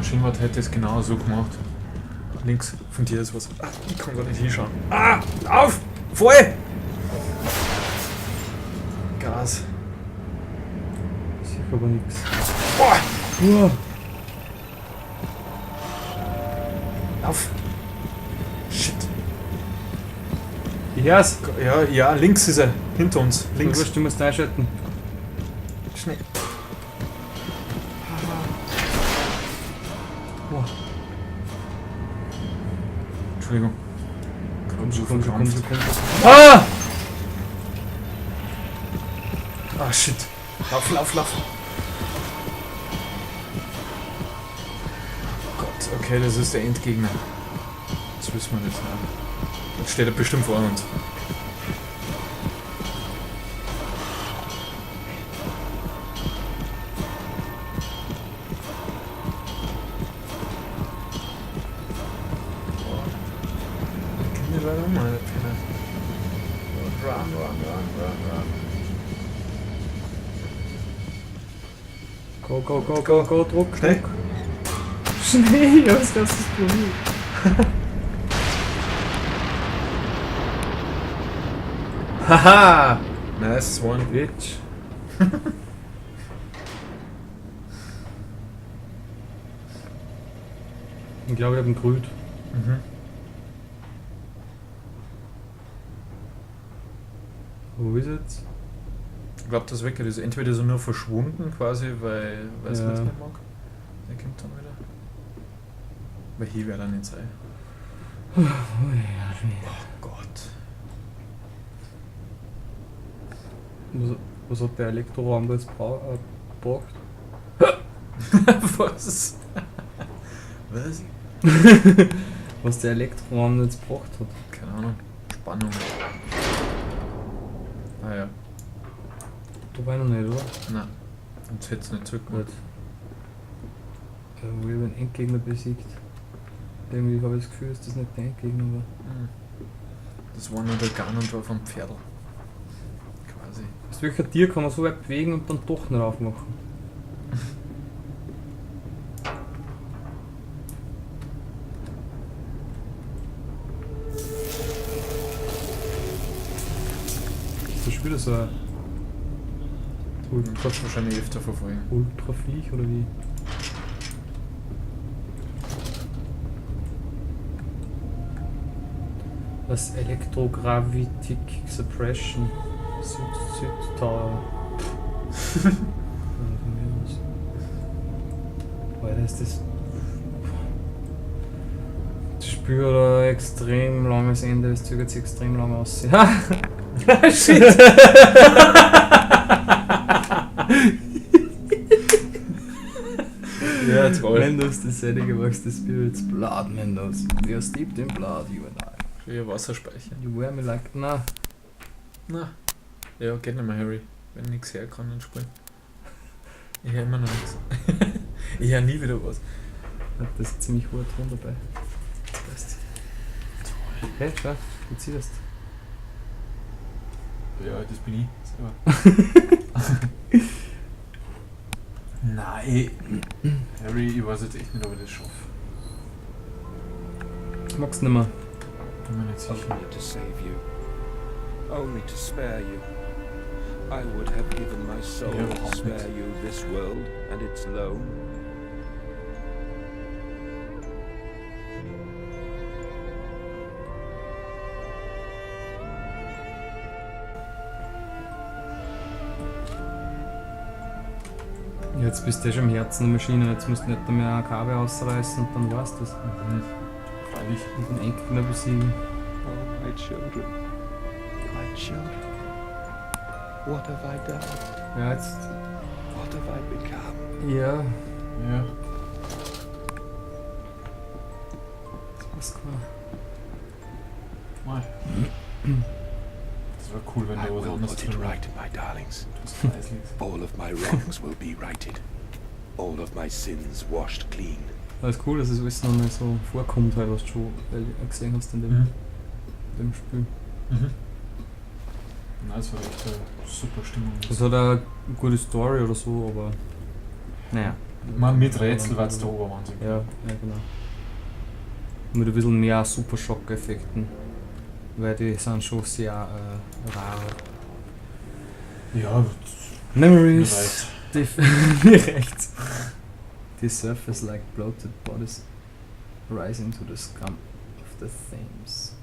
Maschinenwart hätte es genau so gemacht. Links von dir ist was. Ah, ich kann gar nicht hinschauen. Ah! Auf! Voll! Gas. Sicher aber nix. Boah! Uah. Auf! Shit. Ich hör's. Ja, ja, links ist er. Hinter uns. Links. Wurscht, du musst einschalten. Schnell. Boah. Entschuldigung. Komm, So komm, komm, verkrampft. komm. Ah! Ah, shit. Lauf, lauf, lauf. Gott, okay, das ist der Endgegner. Das wissen wir jetzt nicht. Jetzt steht er bestimmt vor uns. Run, run, run, run, run. Go, go, go, go, go, Druck, Schnell. Druck. Schnell, was hast du probiert? Haha! Nice one. Bitch. Ich glaube, ich habe ihn gerührt. Mhm. Wo ist er jetzt? Ich glaube, das Wecker ist entweder so nur verschwunden quasi, weil es Ja. nicht mehr mag. Der kommt dann wieder. Weil hier wäre er nicht sein. Oh ja, Oh Gott. was hat der Elektroraum da jetzt gebraucht? Was? Was? Was der Elektroraum jetzt gebraucht hat. Keine Ahnung. Spannung. Ah ja. Da war ich noch nicht, oder? Nein. Sonst hätte es nicht zurückgemacht. Gut. Wo ich einen Endgegner besiegt. Irgendwie habe ich das Gefühl, dass das nicht der Endgegner war. Mhm. Das war nur der Ganondorf vom Pferdl. Quasi. Aus welcher Tier kann man so weit bewegen und dann doch nicht aufmachen? Das ist wieder so ein Du kannst wahrscheinlich öfter verfolgen. Ultraviech oder wie? Das Electrogravitic Suppression Süd Tower. Alter, ist das. Das Spiel hat ein extrem langes Ende, es zögert sich extrem lang aus. Shit! Ja, toll. Mendos, the setting amongst the spirits, blood, Mendos. We are steeped in blood, you and I. Für Wasserspeicher. You wear me like. Na, Na. Ja, geht nicht mehr, Harry. Wenn nichts her kann, dann spielen. Ich höre immer noch nichts. Ich höre nie wieder was. das ist ziemlich hoher Ton dabei. Weißt Hey, schau, wie ziehst du? Ja, das bin ich. Selber. Nein. Harry, ich weiß jetzt echt nicht, ob ich das schaffe. du? Magst du nicht mehr? Bin mir nicht sicher. Only to save you. Only to spare you. I would have given my soul Ja, to auch spare nicht. you this world and its loan. Jetzt bist du schon im Herzen der Maschine, jetzt musst du nicht mehr ein Kabel ausreißen und dann war's das. Mhm. Freilich. Und den Endgegner besiegen. Oh, my children. My children. What have I done? Ja, jetzt. What have I become? Ja, Ja. das ist klar. Mal. Das wäre cool, wenn I du was will anderes put it tun right, my darlings. Was Fleißiges. All of my wrongs will be righted. All of my sins washed clean. Das ist cool, dass es alles nochmal so vorkommt, halt, was du schon gesehen hast in dem, Mhm. dem Spiel. Mhm. Nein, es war echt eine super Stimmung. Das hat eine gute Story oder so, aber naja. Man, mit Rätsel war es der Oberwahnsinn. Ja, genau. Mit ein bisschen mehr Super Schock-Effekten. Weil die sind schon sehr rar. Ja, Memories. Mir reicht's. The surface like bloated bodies rising to the scum of the Thames.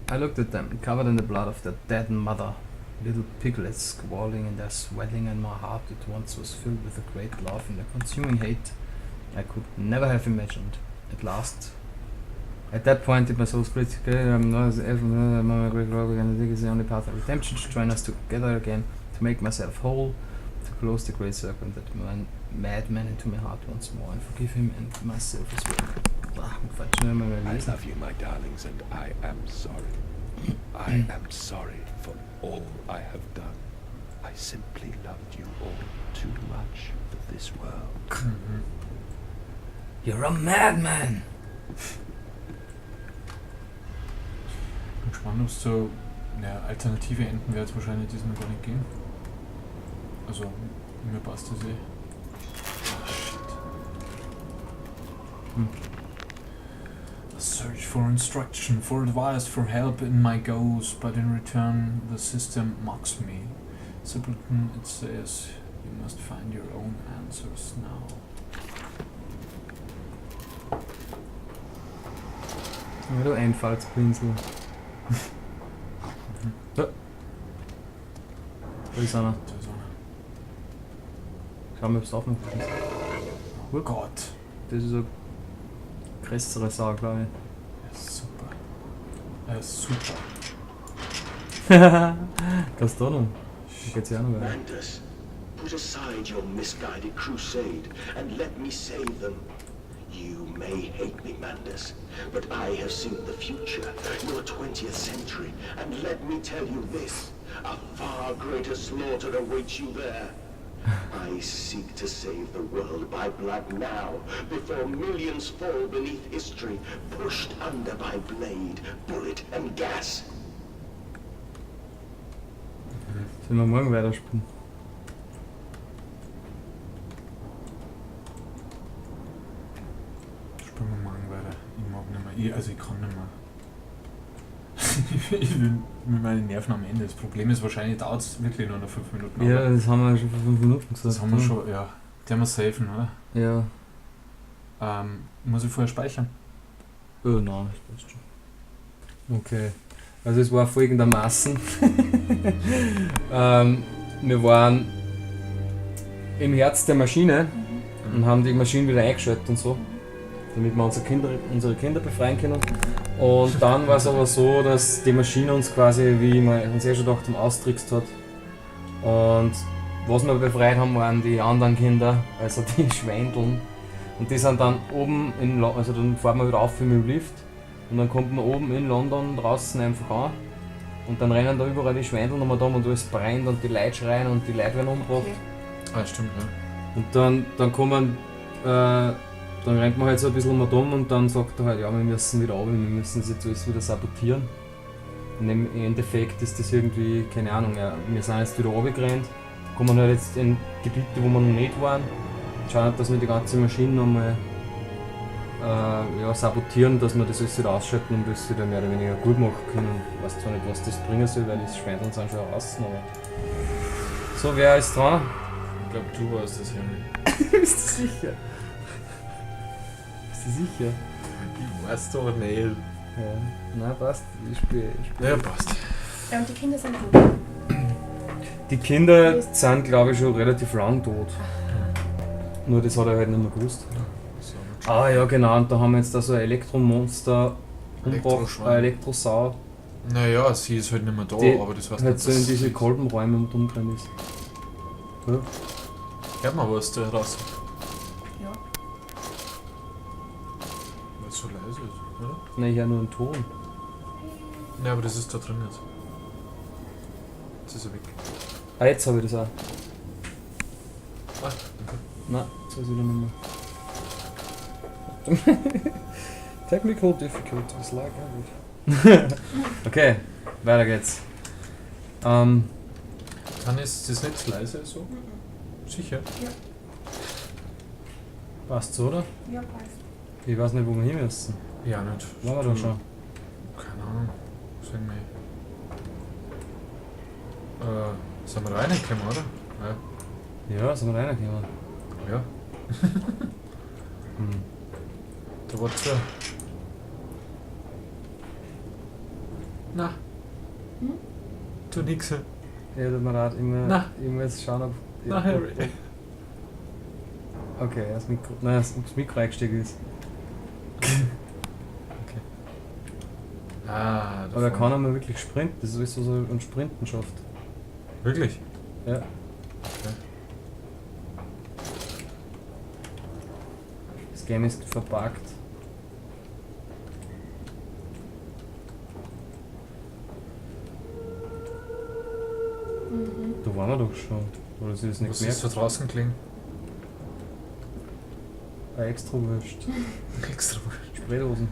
I looked at them, covered in the blood of their dead mother. Little piglets squalling in their sweating, and my heart at once was filled with a great love and a consuming hate I could never have imagined. At that point, my soul split. The only path of redemption to join us together again, to make myself whole, to close the great circle and that madman into my heart once more, and forgive him and myself as well. I love you, my darlings, and I am sorry. I am sorry for all I have done. I simply loved you all too much for this world. You're a madman! bin gespannt, ob es so alternative Enden wird es wahrscheinlich diesmal gar nicht gehen. Also, mir passt das eh. Oh, shit. I search for instruction, for advice, for help in my goals, but in return the system mocks me. Simpleton, it says, you must find your own answers now. Ja, du Einfallspinsel. Da ist einer. Da ist einer. Schau mal, ob es aufmacht. Oh Gott. Das ist eine größere Sau, glaube Ja, super. Super. ich. Kannst du da noch? Da geht's ja auch noch weiter. Mandas, put aside your misguided crusade and let me save them. You may hate me, Mandas, but I have seen the future, your 20th century, and let me tell you this, a far greater slaughter awaits you there. I seek to save the world by blood now, before millions fall beneath history, pushed under by blade, bullet, and gas. Sollen wir morgen weiterspielen? Spielen wir morgen weiter. Ich mag nicht mehr. Ich kann nicht mehr. Ich bin mit meinen Nerven am Ende. Das Problem ist, wahrscheinlich dauert es wirklich nur noch 5 Minuten. Ja, das haben wir schon vor 5 Minuten gesagt. Das haben wir schon, ja. Die haben wir safen, oder? Ja. Muss ich vorher speichern? Nein, das passt schon. Okay. Also es war folgendermaßen. Wir waren im Herz der Maschine und haben die Maschine wieder eingeschaltet und so, damit wir unsere Kinder befreien können. Und dann war es aber so, dass die Maschine uns quasi, wie wir uns schon gedacht haben, austrickst hat. Und was wir befreit haben, waren die anderen Kinder, also die Schweindeln. Und die sind dann oben also dann fahren wir wieder auf mit dem Lift. Und dann kommt man oben in London draußen einfach an. Und dann rennen da überall die Schweindeln nochmal da und alles brennt und die Leute schreien und die Leute werden umgebracht. Ah, stimmt, ja. Und dann kommen, dann rennt man halt so ein bisschen um und dann sagt er halt, ja, wir müssen wieder runter, wir müssen das jetzt alles wieder sabotieren. Und im Endeffekt ist das irgendwie, keine Ahnung, ja, wir sind jetzt wieder runtergerannt, kommen halt jetzt in Gebiete, wo wir noch nicht waren, schauen, dass wir die ganze Maschine nochmal sabotieren, dass wir das alles wieder ausschalten und das wieder mehr oder weniger gut machen können. Ich weiß zwar nicht, was das bringen soll, weil die Schweindeln sind schon raus, aber... So, wer ist dran? Ich glaube, du warst das, Henry. Bist du sicher? Bist du sicher? Ich weiß doch nicht. Ja. Nein, passt. Ich spiele. Ja, passt. Ja, und die Kinder sind tot. Die Kinder sind, glaube ich, schon relativ lang tot. Nur das hat er halt nicht mehr gewusst. Ah ja, genau. Und da haben wir jetzt da so ein Elektromonster umgebracht, Elektroschwein. eine Elektrosau, Naja, sie ist halt nicht mehr da, die aber das weiß halt nicht. so in was diese ist. Kolbenräume und umdrehen ist. Ja. Hört man was da raus? Ja. Weil es so leise ist, oder? Nein, ich höre nur einen Ton. Ne, aber das ist da drin jetzt. Jetzt ist er weg. Ah, jetzt habe ich das auch. Ah, danke. Nein, jetzt weiß ich wieder nicht mehr. Technical difficulties like everything. Okay, weiter geht's. Dann ist das nicht leise so? Mhm. Sicher? Passt so, oder? Ja, passt. Ich weiß nicht, wo wir hin müssen. Ja, nicht. Waren wir da schon? Keine Ahnung. Sagen wir. Sind wir reingekommen, oder? Ja, sind wir reingekommen. Ja. Hm. Da war zu. Na. Hm? Tu nix. Ja, tut mir leid, Na. ich muss schauen, ob... Na, Harry. Okay, das Mikro... Nein, das Mikro eingestiegen ist. Ah, Aber er kann einmal wirklich sprinten, das ist so ein Sprinten schafft. Wirklich? Ja. Okay. Das Game ist verpackt. Mhm. Da waren wir doch schon. Oder sie das nicht Was ist gemerkt? da draußen gelegen? Ein extra wurscht. Extra. Spraydosen.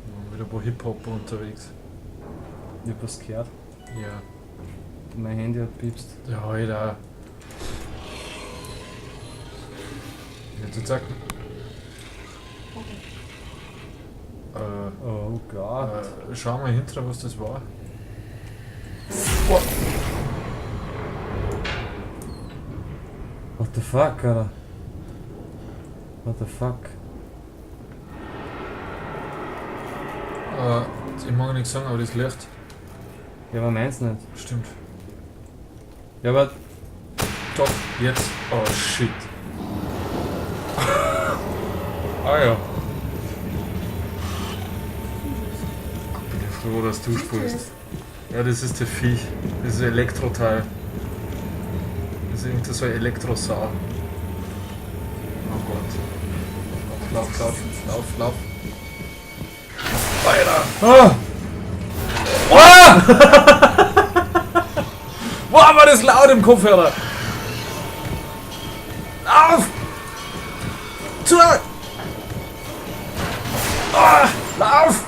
Waren wieder ein paar Hip-Hopper unterwegs. Ich hab was gehört. Ja. Mein Handy hat piepst. Ja, Alter. Ja, du sagst. Oh Gott. Schau mal hinterher, was das war. What the fuck, Alter? What the fuck? Ich mag nichts sagen, aber das Licht. Ja, aber meins nicht. Stimmt. Ja, aber... Doch, jetzt. Oh shit. Ah ja. Bin ich froh, dass du sprichst. Ja, das ist der Viech. Das ist ein Elektroteil. Das ist irgendwie so ein Elektrosau. Oh Gott. Lauf, lauf, lauf, lauf. Weiter! Ah! Ah! Wow, war das laut im Kopfhörer! Auf! Zurück! Ah! Lauf!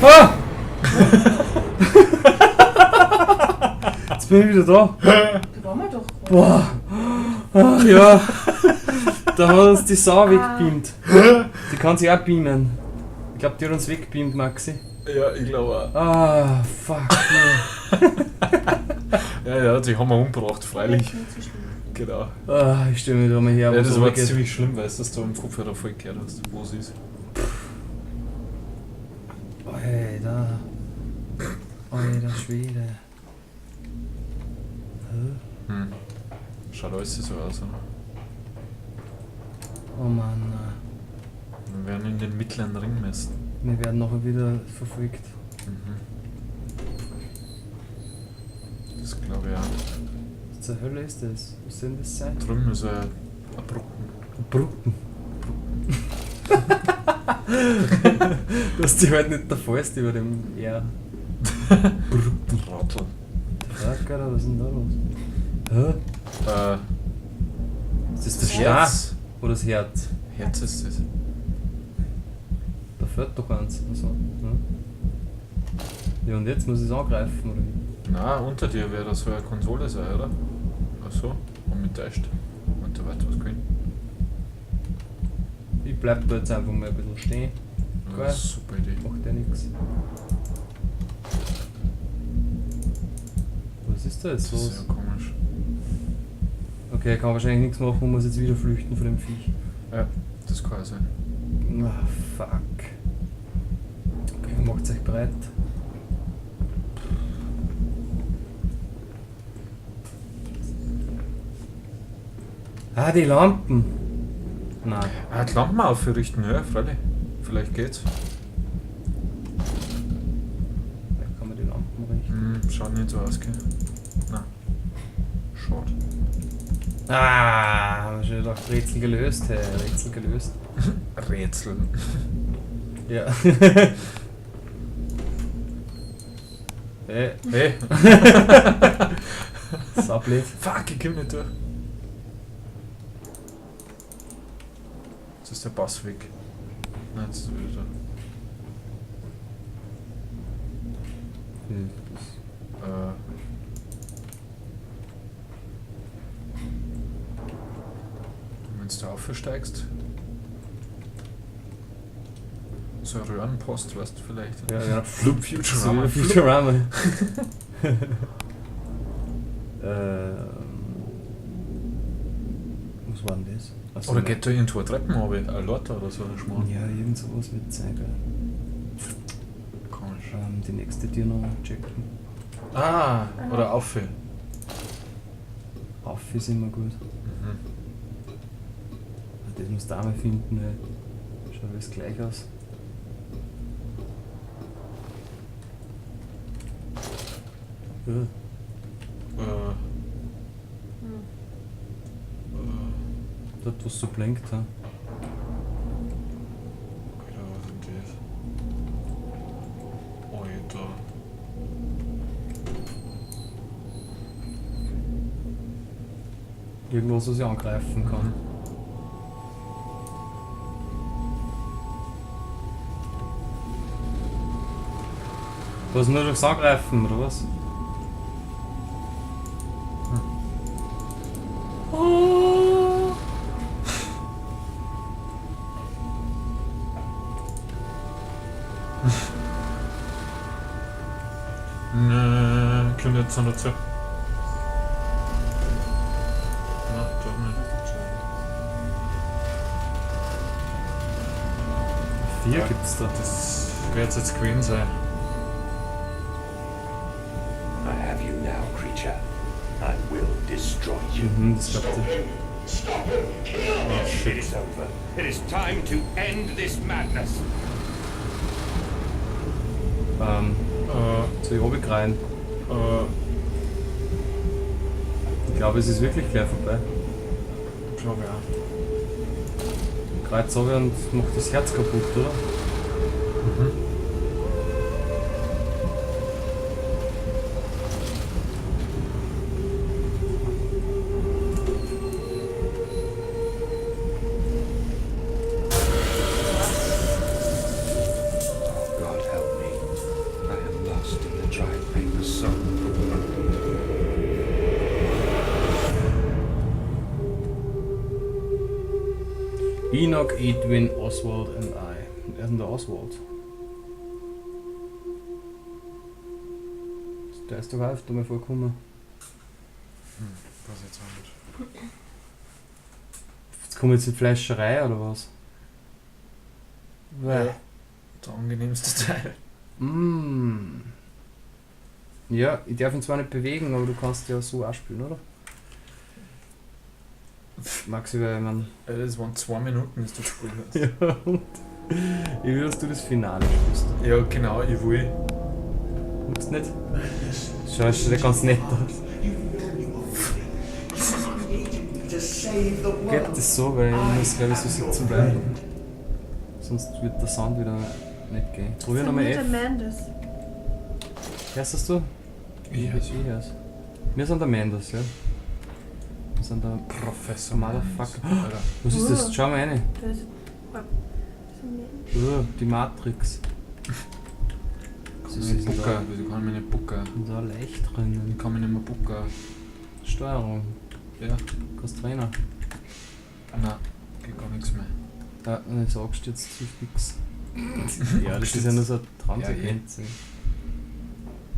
Ah! Jetzt bin ich wieder da. Da waren wir doch gerade. Boah. Ach ja. Da hat uns die Sau weggebeamt. Die kann sich auch beamen. Ich glaube, die hat uns weggebeamt, Maxi. Ja, ich glaube auch. Ah, fuck. Ja, die haben wir umgebracht, freilich. Nicht so schlimm. Genau. Ah, ich stelle mich da mal her, Ja, wo das so war weggeht. ziemlich schlimm, weil du das da im Kopfhörer voll gehört hast, wo es ist. Alter. Alter Schwede. Hä? Schaut alles so aus, oder? Oh Mann. Wir werden in den mittleren Ring messen. Wir werden nachher wieder verfolgt. Das glaube ich auch. Was zur Hölle ist das? Was soll denn das sein? Drüben ist ein Brucken. Brücken. Dass die halt nicht der Fäust über dem R. Rattel. Fuck, Alter, was ist denn da los? Hä? Ist das der Star? Herz. Oder das Herz? Herz ist das. Da fährt doch eins. Also, ja. Ja, und jetzt muss ich es angreifen, oder wie? Na, unter dir wäre das so eine Konsole sein, oder? Ach so, und mit Text. Und da weiter was können. Ich bleib da jetzt einfach mal ein bisschen stehen. Ja, Geil. super Idee. Macht ja nichts. Was ist da jetzt Das ist los? ja komisch. Okay, kann wahrscheinlich nichts machen und muss jetzt wieder flüchten von dem Viech. Ja, das kann sein. Ah, fuck. Okay, macht euch bereit. Ah, die Lampen. Nein. Ah, die Lampen aufrichten, ja, freilich. Vielleicht geht's. Vielleicht kann man die Lampen richten. Schaut nicht so aus, gell? Na. Schaut. Ah, haben wir schon gedacht, Rätsel gelöst, hey. Rätsel gelöst. Rätseln. Ja. Hey, Hey! Sablet. Fuck, ich komm nicht durch. Jetzt ist der Bass weg. Nein, jetzt ist er wieder Wenn du aufsteigst, so eine Röhrenpost, weißt du vielleicht. Ja, ja. Futurama. Futurama. Was war denn das? Also, Oder geht da irgendwo eine Treppen runter, ein Lotter oder so, ein Schmarrn. Ja, irgend sowas wird sein, gell. Komisch. Die nächste Tür noch checken. Ah, oder auf. Auf ist immer gut. Das musst du auch mal finden, weil schaut alles gleich aus. Ja. Dort, was so blinkt, ha? Alter, was ist denn das? Alter. Irgendwas, was ich angreifen kann. Was nur durchs Angreifen, oder was? Ne, kommt jetzt noch dazu. Na, doch nicht. 4 gibt's da. Das wird jetzt gewesen sein. I have you now, creature. I will destroy you. Das glaubt ihr. It is over. It is time to end this madness. Soll ich runtergreien? Ich glaube, es ist wirklich gleich vorbei. Ich glaube ja. Kreuz runter und macht das Herz kaputt, oder? God help me. I am lost in the dried paper sun. Enoch, Edwin, Oswald and I. Wer ist denn der Oswald? Der ist doch auch öfter mal vorgekommen. Was jetzt auch nicht. Jetzt kommt jetzt die Fleischerei oder was? Ja. Der angenehmste Teil. Ja, ich darf ihn zwar nicht bewegen, aber du kannst ja so auch spielen, oder? Maxi, weil man. Das waren 2 Minuten, bis du gespielt hast. Ja, und ich will, dass du das Finale spielst. Ja, genau, ich will. Magst du nicht? Schau, schaut ganz nett aus. Geht das so, weil ich muss, glaube ich, so sitzen bleiben. Sonst wird der Sound wieder nicht gehen. Probier nochmal F. Amandas. Hörst das du? Ich Ich hör's. Wir sind der Mendes, ja. Wir sind der Professor Motherfucker. Alter. Was ist das? Schau mal rein. Das ist. Die Matrix. Ich kann mich nicht bucken, wieso kann ich mich nicht bucken? Da leicht drinnen. Ich kann mich nicht mehr bucken. Steuerung. Ja. Kannst Trainer. Nein, geht gar nichts mehr. Ja, wenn ich sagst jetzt zu fix. Ja, das ist ja nur so eine Transequenz.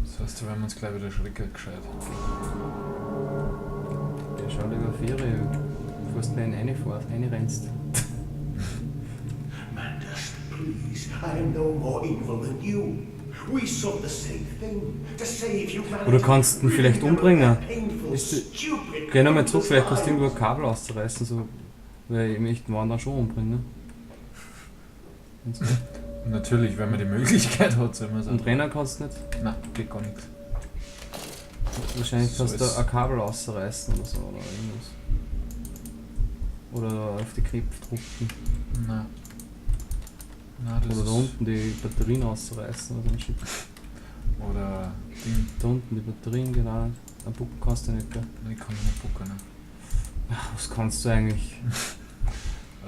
Das heißt, da werden wir uns gleich wieder schrecken gescheit. Ja, schau dir über Ferien, bevor du da reinrennst. Mandus, please, I am no more evil than you. We sought the same thing, to save humanity. Oder kannst du ihn vielleicht umbringen? Painful, Ist die- stupid Geh nochmal zurück, vielleicht kannst du crimes. irgendwo ein Kabel auszureißen, so. Weil ich möchte den Wander schon umbringen. Wenn's geht. Natürlich, wenn man die Möglichkeit hat, soll man Und sagen. rennen kannst du nicht. Nein, geht gar nichts. Wahrscheinlich So kannst du ist- ein Kabel ausreißen oder so oder irgendwas. Oder auf die Knöpfe drücken. Nein. Nein, das Oder da ist... unten die Batterien ausreißen oder so ein Shit. Oder Ding. Da unten die Batterien, genau. Ein Puppen kannst du nicht, gell? Ich kann mich nicht bucken. Ne? Ach, was kannst du eigentlich?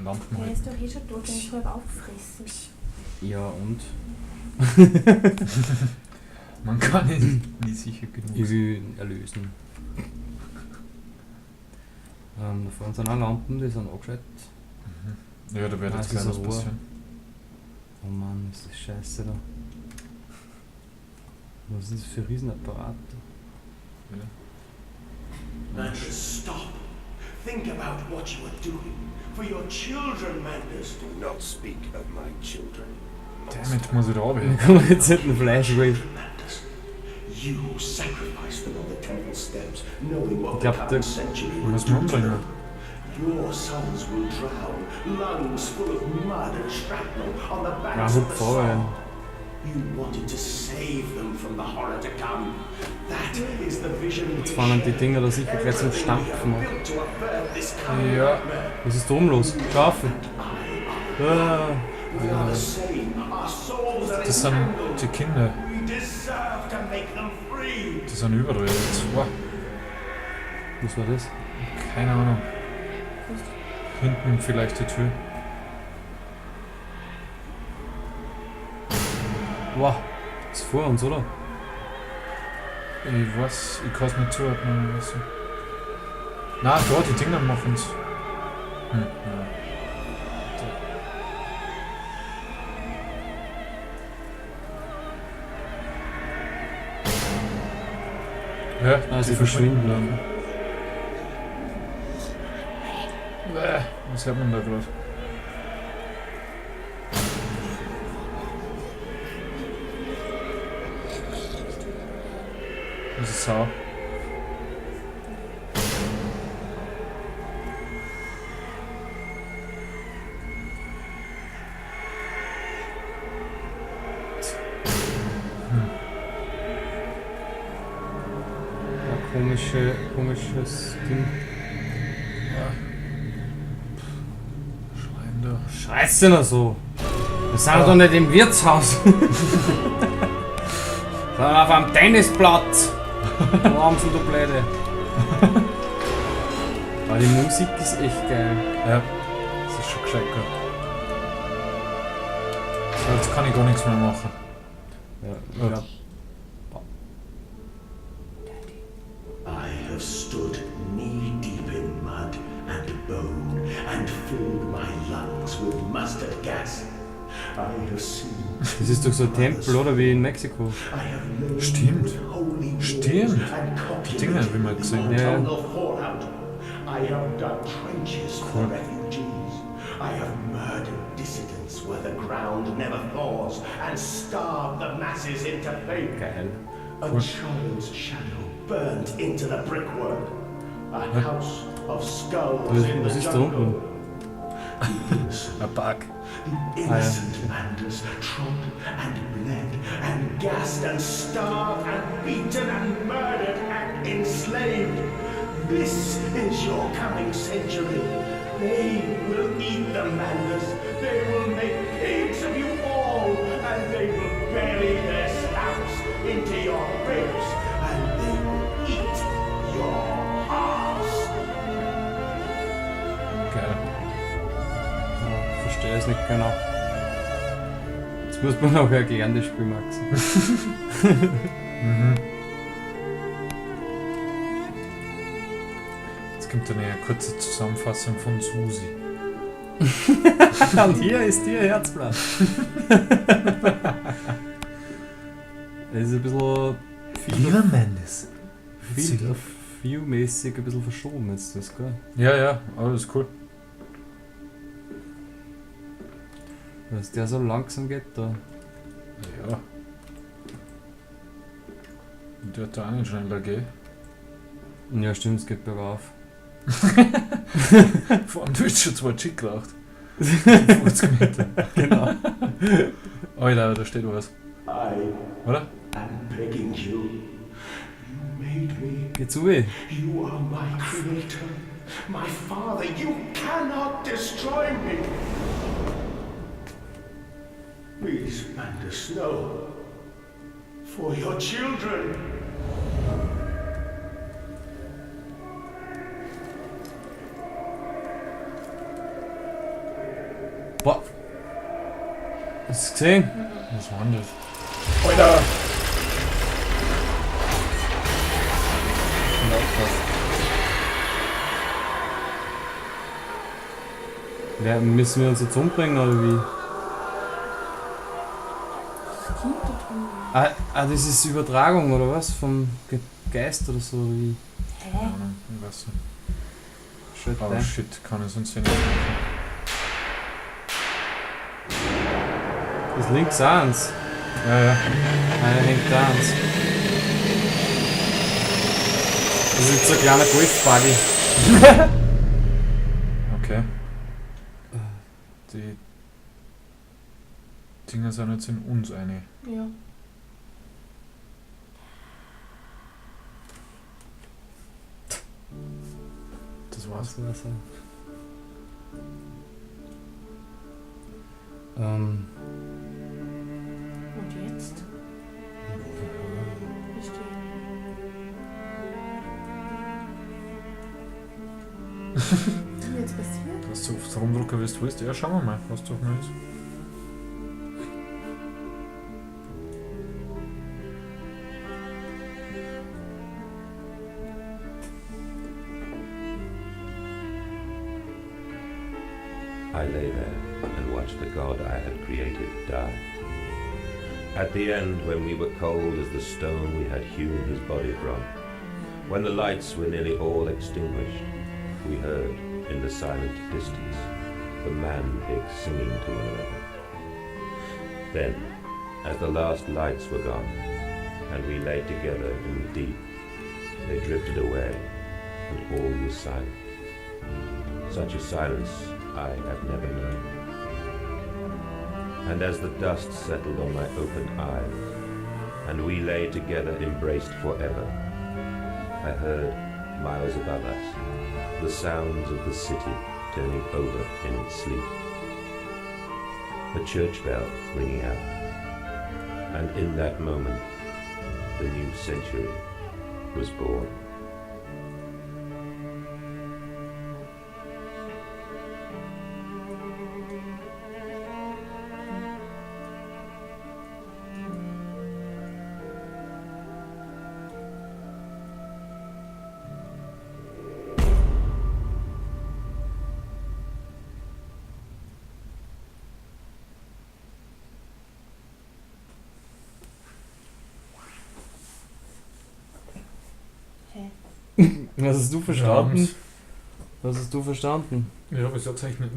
Lampen Der halt. ist doch eh schon tot, der ist halb aufgefressen. Ja und? Man kann ihn nie sicher genug. Ich will ihn erlösen. Da vorne sind auch Lampen, die sind angeschaltet. Ja, da wird Ah, jetzt es gleich ist was ein Rohr. passieren. Oh Mann, ist das scheiße da. Was sind das für Riesenapparate? Mandus, stop. Think about what you are doing. For your children, Mandus. Do not speak of my children. Damit muss ich da Da runter. kann man jetzt nicht einen Flash-Wave. Mandus. You sacrificed them on the temple steps, knowing what Ich the glaub, coming der- century Wo will das do to umbringen? them. Your sons will drown, lungs full of mud and shrapnel on the Ja, banks of hup the vorher. Somme. You wanted to save them from the horror to come. That is the vision Jetzt fangen die Dinger da sicher gleich zum Stampfen an. Ja. Was ist da oben los? Schafe. Ah. Das sind die Kinder. Die sind überdreht jetzt. Wow. Was war das? Keine Ahnung. Hinten vielleicht die Tür. Wow. Das ist vor uns, oder? Ich weiß, ich kann es nicht zuordnen. Oder so. Nein, da, die Dinger machen es. Ja, Ah, die sie verschwinden dann. Was hört man da gerade? Das ist Sau. Ja, komisches Ding. Schreien da. Scheiße noch so. Wir sind doch nicht im Wirtshaus. Sondern auf einem Tennisplatz. Wo haben sie da Blöde? Aber die Musik ist echt geil. Ja, das ist schon gescheit gehabt. So, jetzt kann ich gar nichts mehr machen. Ja, ja. I have stood knee-deep in mud and bone and filled my lungs with mustard gas. I have seen. Das ist doch so ein Tempel, oder? Wie in Mexiko. I have known Stimmt. holy wars Stimmt. and Die Dinger copulated wie wir with gesehen. my Ja. tonal fallout. I have dug trenches for Cool. refugees. I have murdered dissidents where the ground never thaws and starved the masses into faith. Geil. A child's shadow burnt into the brickwork. A house of skulls in Was the ist da jungle. unten? The innocent, Ein Bug. the innocent Mandus trod and bled and gassed and starved and beaten and murdered and enslaved. This is your coming century. They will eat the Mandus. They will make pigs of you all, and they will bury their snouts into your ribs, and they will eat your hearts. Geil. Ja, verstehe es nicht genau. Jetzt muss man noch erklären, das Spiel, Max. Jetzt kommt eine kurze Zusammenfassung von Susi. Und hier ist ihr Herzblatt. Es ist ein bisschen Lieber Mendes. View-mäßig ein bisschen verschoben jetzt das, gell? Ja, ja, aber das ist cool. Dass der so langsam geht da. Ja. Und der hat da auch nicht schneller gehen. Ja stimmt, es geht bergauf. Vor allem du hast schon 2 Chick geraucht. 50 Meter. Genau. Alter, da steht was. I Oder? am begging you. You made me. Geh zu weh. You are my creator, my father. You cannot destroy me. Please, Mandus, no. For your children. Boah. Hast du es gesehen? Was war denn das? Alter! Müssen wir uns jetzt umbringen oder wie? Das Kind da drin. Das ist Übertragung oder was? Vom Geist oder so? Oder wie? Keine Ahnung, ich weiß nicht. Shit, Oh shit, kann ich sonst nicht machen. Das links auch eins. Ja, ja. Einer hängt da eins. Das ist jetzt so ein kleiner Golfbuggy. Okay. Die Dinger sind jetzt in uns eine. Ja. Das war's. Was war's? Und jetzt? Verstehe. Was ist denn jetzt passiert? Dass du aufs Rumdrucker willst, willst. Ja, schauen wir mal, was doch noch ist. I lay there and watched the god I had created die. At the end, when we were cold as the stone we had hewn his body from, when the lights were nearly all extinguished, we heard, in the silent distance, the man-pigs singing to one another. Then, as the last lights were gone, and we lay together in the deep, they drifted away, and all was silent. Such a silence I have never known. And as the dust settled on my open eyes, and we lay together embraced forever, I heard, miles above us, the sounds of the city turning over in its sleep. A church bell ringing out. And in that moment, the new century was born. Was hast du verstanden? Was hast du verstanden? Ja, aber ich sag's euch nicht.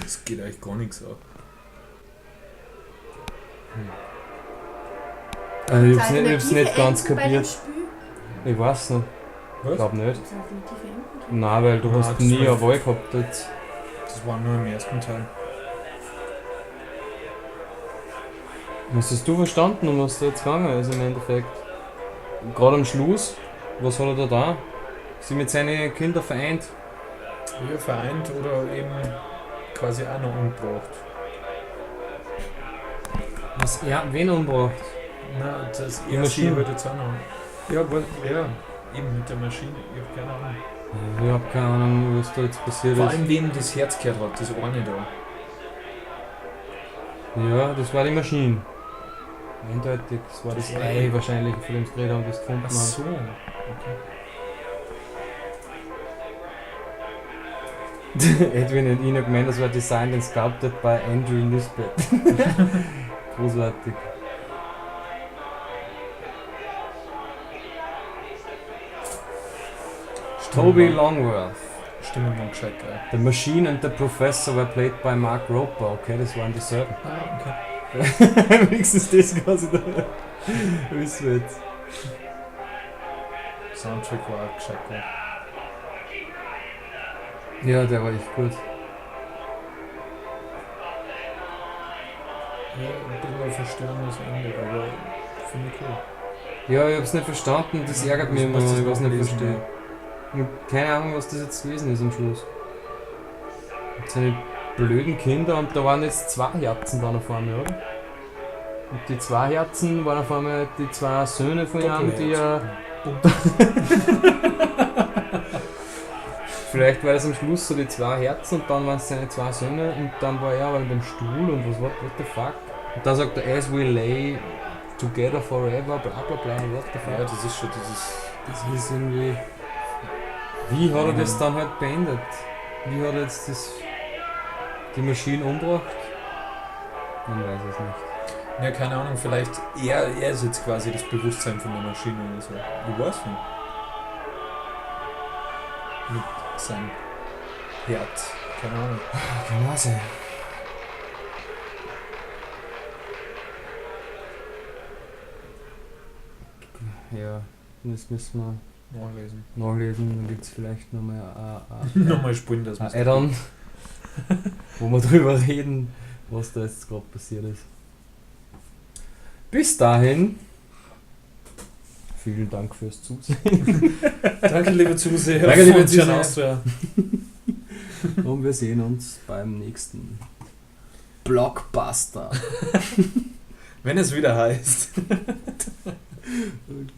Das geht euch gar nichts an. Also ich hab's nicht ganz kapiert. Ich weiß nicht. Was? Ich glaub nicht. Gibt's alternative Enden? Nein, weil du Nein, hast das nie war- eine Wahl gehabt jetzt. Das war nur im ersten Teil. Was hast du verstanden und was da jetzt gegangen ist im Endeffekt? Gerade am Schluss, was hat er da? Sie mit seinen Kindern vereint? Ja, vereint oder eben quasi auch noch umgebracht. Was? Ja, wen umgebracht? Nein, das Die erste Maschine. wird jetzt auch noch. Ja, aber, ja, eben mit der Maschine, ich hab keine Ahnung. Ich hab keine Ahnung, was da jetzt passiert Vor ist. allem wem das Herz gehört hat, das eine da. Ja, das war die Maschine. Eindeutig, das war das Ei wahrscheinlich, von dem sie geredet haben, das gefunden Ach haben. so, okay. Edwin und Ina gemeint, das war designed and sculpted by Andrew Nisbet. Großartig. Toby Longworth. Stimmen waren gescheit geil. The Machine and the Professor were played by Mark Roper. Okay, das waren dieselben. Ah, okay. Wenigstens das quasi da. Wissen wir jetzt. Soundtrack war auch gescheit geil. Ja, der war echt gut. Ja, ein bisschen ein verstörendes Ende, aber finde ich cool. Ja, ich hab's nicht verstanden, das ärgert mich immer, Was wenn das ich was nicht gelesen, verstehe. Ich hab keine Ahnung, was das jetzt gewesen ist am Schluss. Und seine blöden Kinder und da waren jetzt 2 Herzen da auf einmal, oder? Und die 2 Herzen waren auf einmal die 2 Söhne von ihm, die ja. Vielleicht war das am Schluss so die 2 Herzen und dann waren es seine 2 Söhne und dann war er aber in dem Stuhl und was, what the fuck? Und dann sagt er, as we lay together forever, bla bla bla, what the fuck? Ja, das ist schon dieses. Das ist irgendwie. Wie hat er das dann halt beendet? Wie hat er jetzt die Maschine umgebracht? Man weiß es nicht. Ja, keine Ahnung, vielleicht er ist jetzt quasi das Bewusstsein von der Maschine oder so. Ich weiß nicht. Mit seinem Herz. Keine Ahnung. Keine Ahnung. Ja, das müssen wir Nachlesen. nachlesen. Dann gibt es vielleicht nochmal Nochmal spulen, das ein muss Add-on, wo wir drüber reden, was da jetzt gerade passiert ist. Bis dahin, vielen Dank fürs Zusehen. Danke, liebe Zuseher. Danke, liebe von Jan Zuseher. Austria. Und wir sehen uns beim nächsten Blockbuster. Wenn es wieder heißt.